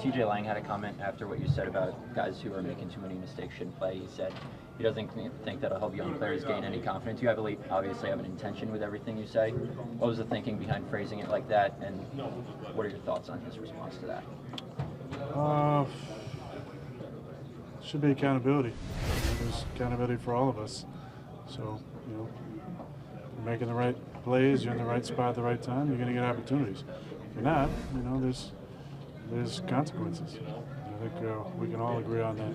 TJ Lang had a comment after what you said about guys who are making too many mistakes shouldn't play. He said he doesn't think that'll help young players gain any confidence. You obviously have an intention with everything you say. What was the thinking behind phrasing it like that, and what are your thoughts on his response to that? Should be accountability. There's accountability for all of us. So, you're making the right plays, you're in the right spot at the right time, you're going to get opportunities. If you're not, there's consequences. I think we can all agree on that.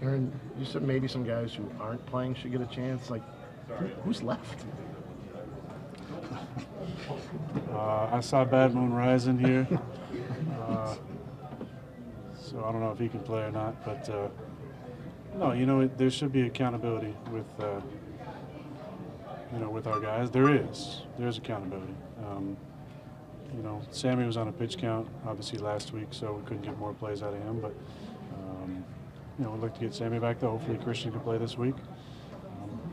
Aaron, you said maybe some guys who aren't playing should get a chance. Like, who's left? I saw Bad Moon Rising here, so I don't know if he can play or not. But no, there should be accountability with with our guys. There's accountability. Sammy was on a pitch count obviously last week, so we couldn't get more plays out of him. But we'd like to get Sammy back there. Hopefully Christian can play this week.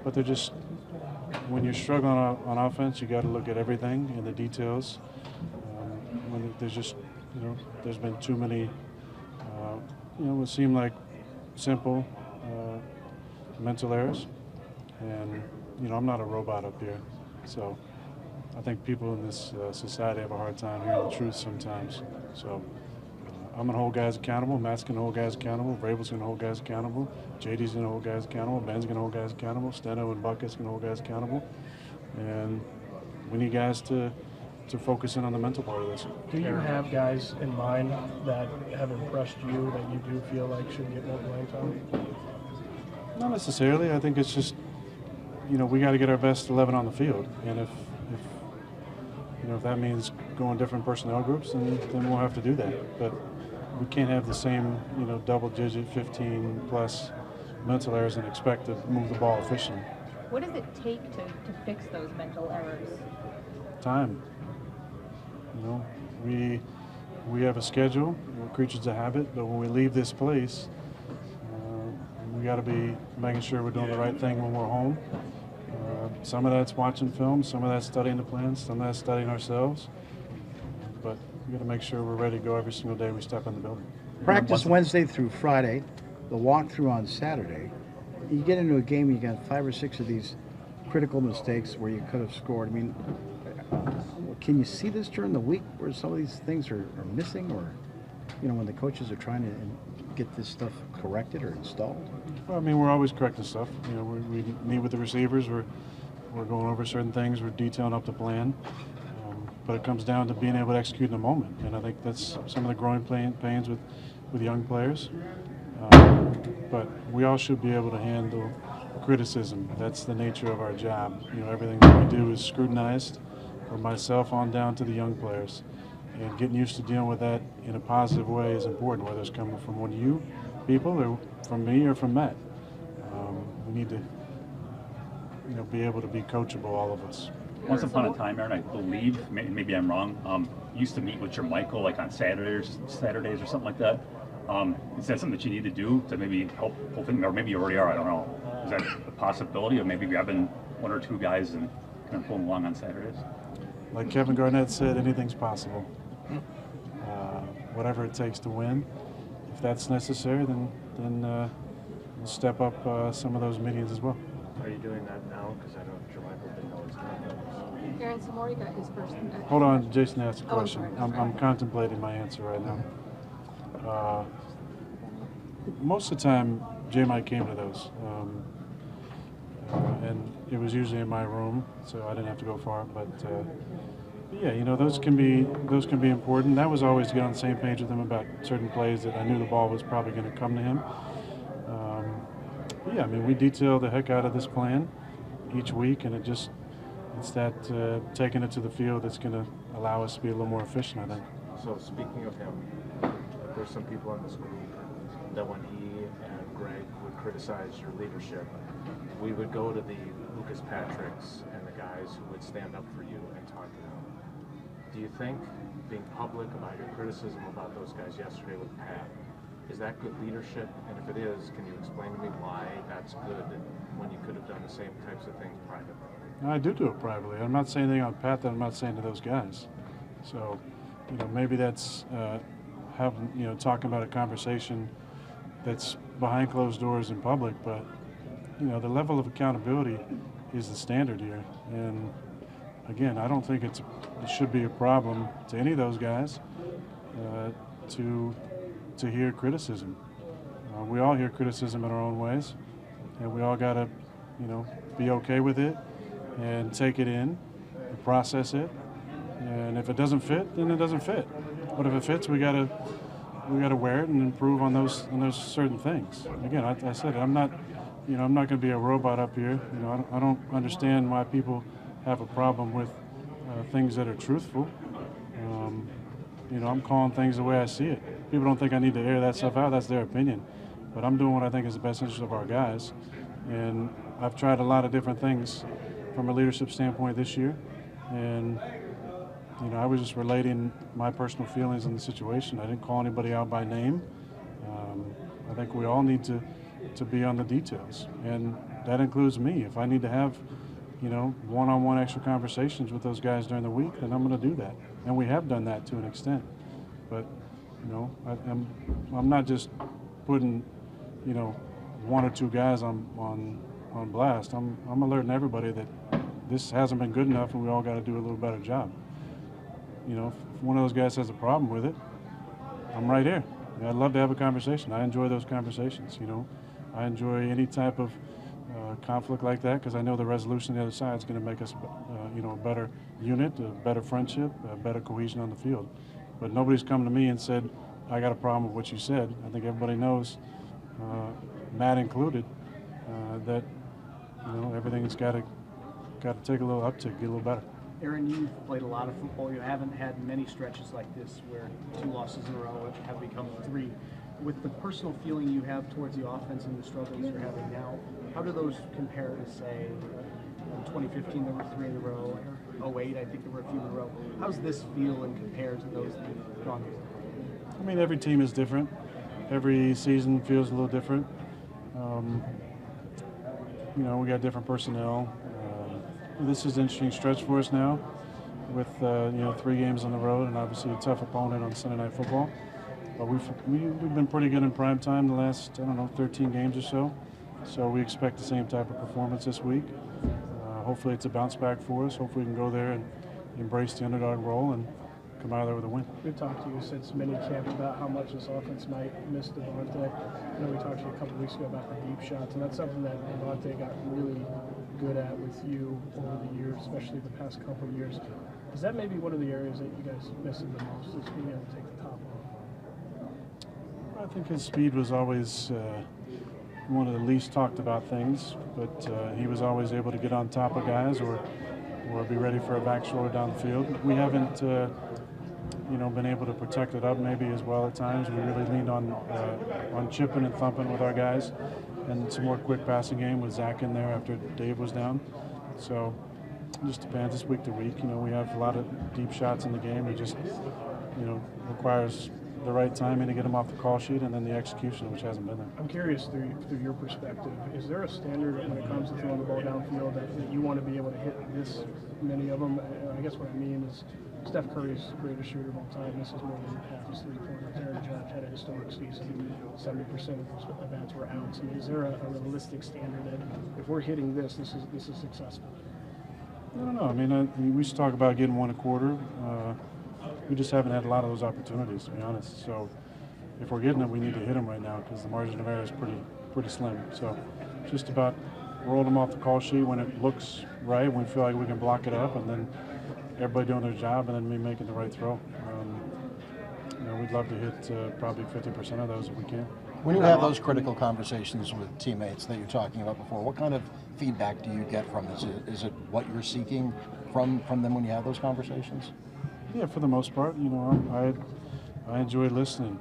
But they're just, when you're struggling on offense, you got to look at everything and the details. When there's just, there's been too many, what seem like simple mental errors. And, I'm not a robot up here. So I think people in this society have a hard time hearing the truth sometimes. So I'm going to hold guys accountable. Matt's going to hold guys accountable. Vrabel's going to hold guys accountable. JD's going to hold guys accountable. Ben's going to hold guys accountable. Steno and Bucket's going to hold guys accountable. And we need guys to focus in on the mental part of this. Do you have guys in mind that have impressed you that you do feel like should get more playing time? Not necessarily. I think it's just, we got to get our best 11 on the field. And if that means going different personnel groups, then we'll have to do that. But we can't have the same, double-digit, 15-plus mental errors and expect to move the ball efficiently. What does it take to fix those mental errors? Time. We have a schedule. We're creatures of habit, but when we leave this place, we got to be making sure we're doing the right thing when we're home. Some of that's watching film, some of that's studying the plans, some of that's studying ourselves. But we got to make sure we're ready to go every single day we step in the building. Practice Wednesday through Friday, the walkthrough on Saturday. You get into a game, you got 5 or 6 of these critical mistakes where you could have scored. I mean, can you see this during the week where some of these things are missing, or when the coaches are trying to get this stuff corrected or installed? Well, I mean, we're always correcting stuff. We meet with the receivers. We're going over certain things. We're detailing up the plan. But it comes down to being able to execute in the moment. And I think that's some of the growing pains with young players. But we all should be able to handle criticism. That's the nature of our job. Everything that we do is scrutinized, from myself on down to the young players. And getting used to dealing with that in a positive way is important, whether it's coming from one of you people or from me or from Matt. We need to be able to be coachable, all of us. Once upon a time, Aaron, I believe, maybe I'm wrong, used to meet with Jermichael like on Saturdays or something like that. Is that something that you need to do to maybe help pull things, or maybe you already are, I don't know. Is that a possibility of maybe grabbing 1 or 2 guys and kind of pulling along on Saturdays? Like Kevin Garnett said, anything's possible. Whatever it takes to win. If that's necessary, then we'll step up some of those meetings as well. Are you doing that now? Because I know Jermichael didn't know his name. Aaron Samori got his first. Hold on, Jason asked a question. I'm sorry. I'm contemplating my answer right now. Most of the time, J-Mike came to those. And it was usually in my room, so I didn't have to go far. But yeah, those can be important. That was always to get on the same page with him about certain plays that I knew the ball was probably going to come to him. Yeah, I mean, we detail the heck out of this plan each week, and it's that taking it to the field that's going to allow us to be a little more efficient, I think. So speaking of him, there's some people in this group that when he and Greg would criticize your leadership, we would go to the Lucas Patricks and the guys who would stand up for you and talk to them. Do you think being public about your criticism about those guys yesterday with Pat, is that good leadership? And if it is, can you explain to me why that's good when you could have done the same types of things privately? I do it privately. I'm not saying anything on Pat that I'm not saying to those guys. So, maybe that's talking about a conversation that's behind closed doors in public, but the level of accountability is the standard here. And again, I don't think it should be a problem to any of those guys to hear criticism. We all hear criticism in our own ways, and we all got to, be okay with it and take it in, and process it. And if it doesn't fit, then it doesn't fit. But if it fits, we gotta wear it and improve on those certain things. Again, I said it, I'm not going to be a robot up here. I don't understand why people have a problem with things that are truthful. I'm calling things the way I see it. People don't think I need to air that stuff out. That's their opinion. But I'm doing what I think is the best interest of our guys. And I've tried a lot of different things from a leadership standpoint this year. And, I was just relating my personal feelings on the situation. I didn't call anybody out by name. I think we all need to be on the details. And that includes me. If I need to have, one-on-one extra conversations with those guys during the week, then I'm going to do that. And we have done that to an extent. But, I'm not just putting, one or two guys on blast. I'm alerting everybody that this hasn't been good enough and we all got to do a little better job. If one of those guys has a problem with it, I'm right here. I'd love to have a conversation. I enjoy those conversations, I enjoy any type of conflict like that because I know the resolution on the other side is going to make us, a better unit, a better friendship, a better cohesion on the field. But nobody's come to me and said, I got a problem with what you said. I think everybody knows, Matt included, that everything's got to take a little uptick, get a little better. Aaron, you've played a lot of football. You haven't had many stretches like this where 2 losses in a row have become 3. With the personal feeling you have towards the offense and the struggles you're having now, how do those compare to, say, in 2015 there were 3 in a row, or 08 I think there were a few in a row? How's this feel and compare to those that you've gone through? I mean, every team is different. Every season feels a little different. We got different personnel. This is an interesting stretch for us now with, 3 games on the road and obviously a tough opponent on Sunday Night Football. But we've been pretty good in prime time the last, 13 games or so. So we expect the same type of performance this week. Hopefully it's a bounce back for us. Hopefully we can go there and embrace the underdog role and come out of there with a win. We've talked to you since minicamp about how much this offense might miss Devontae. We talked to you a couple weeks ago about the deep shots, and that's something that Devontae got really good at with you over the years, especially the past couple of years. Is that maybe one of the areas that you guys miss him the most, is being able to take the top off? I think his speed was always one of the least talked about things, but he was always able to get on top of guys or be ready for a back shoulder down the field. We haven't been able to protect it up maybe as well at times. We really leaned on chipping and thumping with our guys and some more quick passing game with Zach in there after Dave was down. So it just depends. This week to week, we have a lot of deep shots in the game. It just, requires the right timing to get them off the call sheet and then the execution, which hasn't been there. I'm curious through your perspective, is there a standard when it comes to throwing the ball downfield that you want to be able to hit this many of them? I guess what I mean is Steph Curry's greatest shooter of all time. This is more than half his three-pointers. Aaron Judge had a historic season. 70% of his at-bats were outs. I mean, is there a realistic standard that if we're hitting this is successful? I don't know. I mean, we used to talk about getting 1 a quarter. We just haven't had a lot of those opportunities, to be honest. So if we're getting them, we need to hit them right now because the margin of error is pretty slim. So just about roll them off the call sheet when it looks right, when we feel like we can block it up, and then everybody doing their job, and then me making the right throw. We'd love to hit probably 50% of those if we can. When you have those critical conversations with teammates that you're talking about before, what kind of feedback do you get from this? Is it what you're seeking from them when you have those conversations? Yeah, for the most part. I enjoy listening.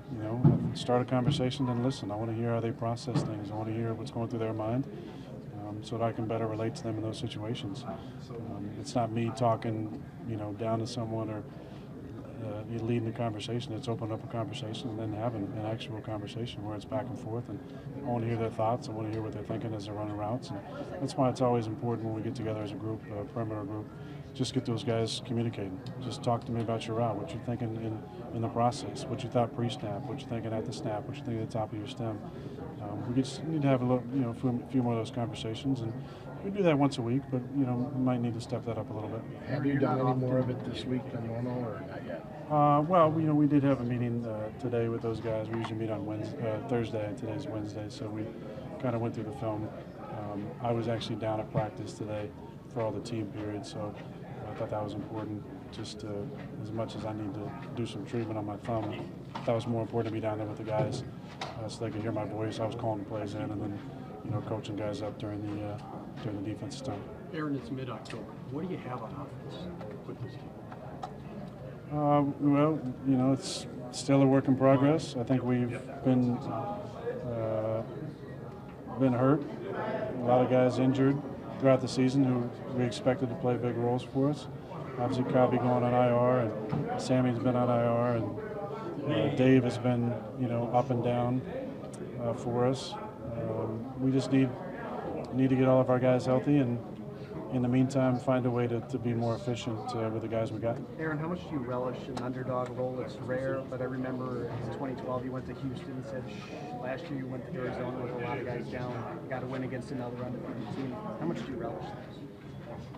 I start a conversation and listen. I want to hear how they process things. I want to hear what's going through their mind, so that I can better relate to them in those situations. It's not me talking, down to someone or leading the conversation. It's opening up a conversation and then having an actual conversation where it's back and forth. And I want to hear their thoughts. I want to hear what they're thinking as they're running routes. And that's why it's always important when we get together as a group, a perimeter group, just get those guys communicating. Just talk to me about your route, what you're thinking in the process, what you thought pre-snap, what you're thinking at the snap, what you're thinking at the top of your stem. We just need to have a few more of those conversations, and we do that once a week, but we might need to step that up a lither bit. Have you done any more of it this week than normal, or not yet? Well, we did have a meeting today with those guys. We usually meet on Thursday, and today's Wednesday, so we kind of went through the film. I was actually down at practice today for all the team periods, so I thought that was important. Just as much as I need to do some treatment on my thumb, that was more important to be down there with the guys so they could hear my voice. I was calling plays in, and then coaching guys up during the defensive time. Aaron, it's mid-October. What do you have on offense with this team? Well, it's still a work in progress. I think we've been hurt. A lot of guys injured throughout the season who we expected to play big roles for us. Obviously, Cobby going on IR, and Sammy's been on IR, and Dave has been, up and down for us. We just need to get all of our guys healthy, and in the meantime, find a way to be more efficient with the guys we got. Aaron, how much do you relish an underdog role? It's rare, but I remember in 2012 you went to Houston and said, last year you went to Arizona with a lot of guys down. You got to win against another undefeated team. How much do you relish this?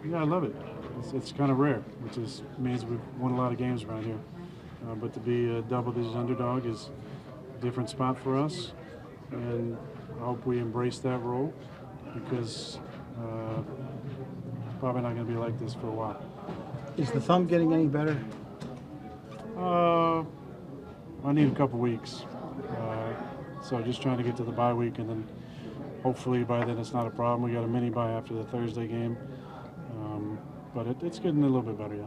Yeah, I love it. It's kind of rare, which means we've won a lot of games around here. But to be double digit underdog is a different spot for us, and I hope we embrace that role because probably not going to be like this for a while. Is the thumb getting any better? I need a couple weeks. So just trying to get to the bye week, and then hopefully by then it's not a problem. We got a mini bye after the Thursday game. But it's getting a little bit better, yeah.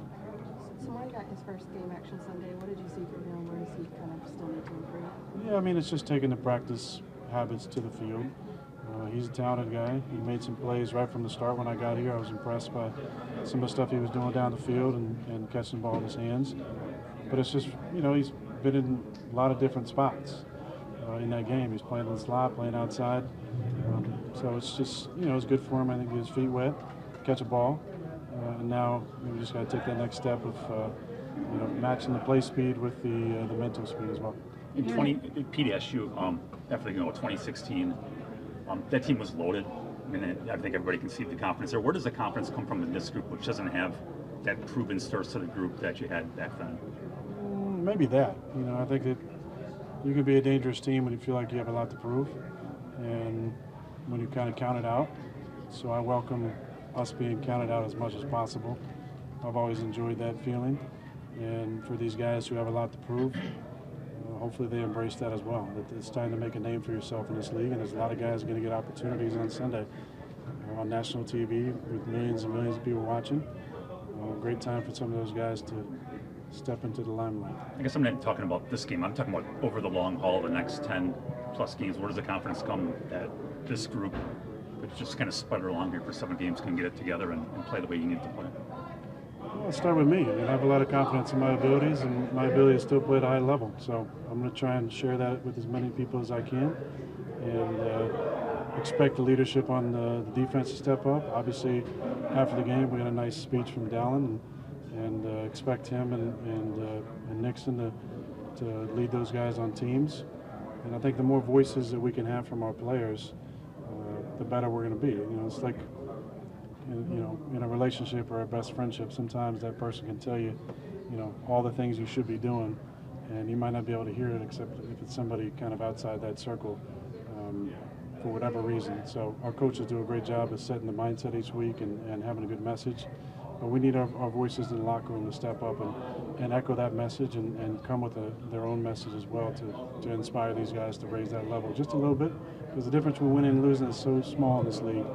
So Mike got his first game action Sunday. What did you see from him? Where does he kind of still need to improve? Yeah, I mean, it's just taking the practice habits to the field. He's a talented guy. He made some plays right from the start when I got here. I was impressed by some of the stuff he was doing down the field and catching the ball in his hands. But it's just, he's been in a lot of different spots in that game. He's playing in the slot, playing outside. So it's just, it's good for him. I think get his feet wet, catch a ball. And now we just got to take that next step of, matching the play speed with the mental speed as well. In PDSU, after 2016, that team was loaded. I mean, I think everybody can see the confidence there. Where does the confidence come from in this group, which doesn't have that proven source to the group that you had back then? Maybe that. I think that you can be a dangerous team when you feel like you have a lot to prove, and when you kind of count it out. So I welcome us being counted out as much as possible. I've always enjoyed that feeling, and for these guys who have a lot to prove, hopefully they embrace that as well. That it's time to make a name for yourself in this league, and there's a lot of guys going to get opportunities on Sunday on national TV with millions and millions of people watching. Great time for some of those guys to step into the limelight. I guess I'm not talking about this game. I'm talking about over the long haul, the next 10 plus games. Where does the confidence come that this group, which just kind of sputter along here for 7 games, can get it together and play the way you need to play? Well, I'll start with me. I have a lot of confidence in my abilities and my ability to still play at a high level. So I'm going to try and share that with as many people as I can, and expect the leadership on the defense to step up. Obviously, after the game, we got a nice speech from Dallin, and expect him and Nixon to lead those guys on teams. And I think the more voices that we can have from our players, the better we're going to be. It's like, in a relationship or a best friendship, sometimes that person can tell you, all the things you should be doing, and you might not be able to hear it except if it's somebody kind of outside that circle for whatever reason. So our coaches do a great job of setting the mindset each week and having a good message. But we need our voices in the locker room to step up and echo that message and come with their own message as well to inspire these guys to raise that level just a little bit, because the difference between winning and losing is so small in this league.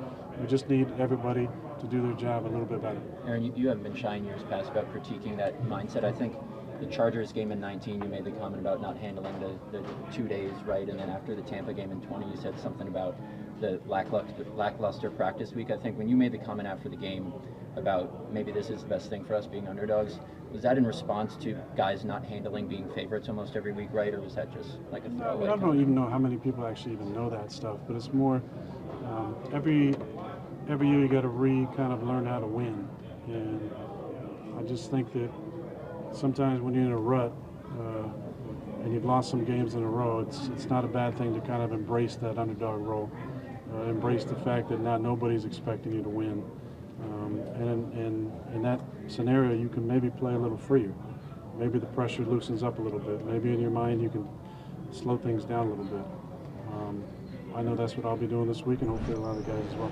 We just need everybody to do their job a little bit better. Aaron, you haven't been shy in years past about critiquing that mindset. I think the Chargers game in 19, you made the comment about not handling the 2 days right, and then after the Tampa game in 20, you said something about the lackluster practice week. I think when you made the comment after the game about maybe this is the best thing for us being underdogs, was that in response to guys not handling being favorites almost every week right, or was that just like a throwaway? I don't even know how many people actually even know that stuff, but it's more every year you got to kind of learn how to win, and I just think that sometimes when you're in a rut and you've lost some games in a row, it's not a bad thing to kind of embrace that underdog role. Embrace the fact that not nobody's expecting you to win. And in that scenario, you can maybe play a little freer. Maybe the pressure loosens up a little bit. Maybe in your mind you can slow things down a little bit. I know that's what I'll be doing this week, and hopefully a lot of guys as well.